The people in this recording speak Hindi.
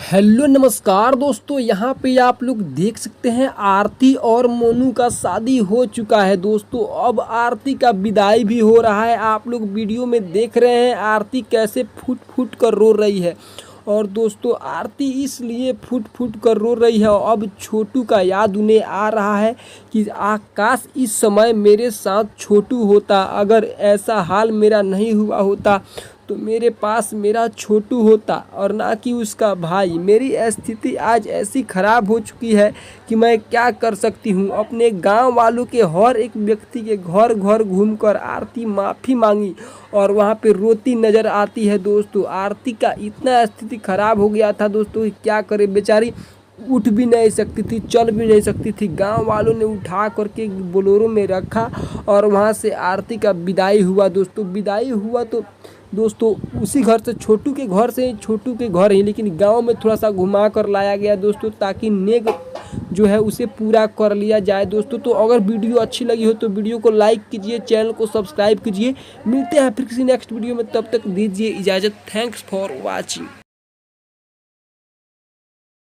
हेलो नमस्कार दोस्तों, यहाँ पे आप लोग देख सकते हैं आरती और मोनू का शादी हो चुका है दोस्तों। अब आरती का विदाई भी हो रहा है। आप लोग वीडियो में देख रहे हैं आरती कैसे फूट फूट कर रो रही है। और दोस्तों आरती इसलिए फूट फूट कर रो रही है, अब छोटू का याद उन्हें आ रहा है कि आकाश इस समय मेरे साथ छोटू होता, अगर ऐसा हाल मेरा नहीं हुआ होता तो मेरे पास मेरा छोटू होता और ना कि उसका भाई। मेरी स्थिति आज ऐसी ख़राब हो चुकी है कि मैं क्या कर सकती हूँ। अपने गांव वालों के हर एक व्यक्ति के घर घर घूमकर आरती माफ़ी मांगी और वहाँ पे रोती नज़र आती है दोस्तों। आरती का इतना स्थिति ख़राब हो गया था दोस्तों कि क्या करे, बेचारी उठ भी नहीं सकती थी, चल भी नहीं सकती थी। गांव वालों ने उठा करके बोलेरो में रखा और वहाँ से आरती का विदाई हुआ दोस्तों। विदाई हुआ तो दोस्तों उसी घर से, छोटू के घर ही, लेकिन गांव में थोड़ा सा घुमा कर लाया गया दोस्तों, ताकि नेक जो है उसे पूरा कर लिया जाए दोस्तों। तो अगर वीडियो अच्छी लगी हो तो वीडियो को लाइक कीजिए, चैनल को सब्सक्राइब कीजिए। मिलते हैं फिर किसी नेक्स्ट वीडियो में, तब तक दीजिए इजाज़त। Thanks for watching.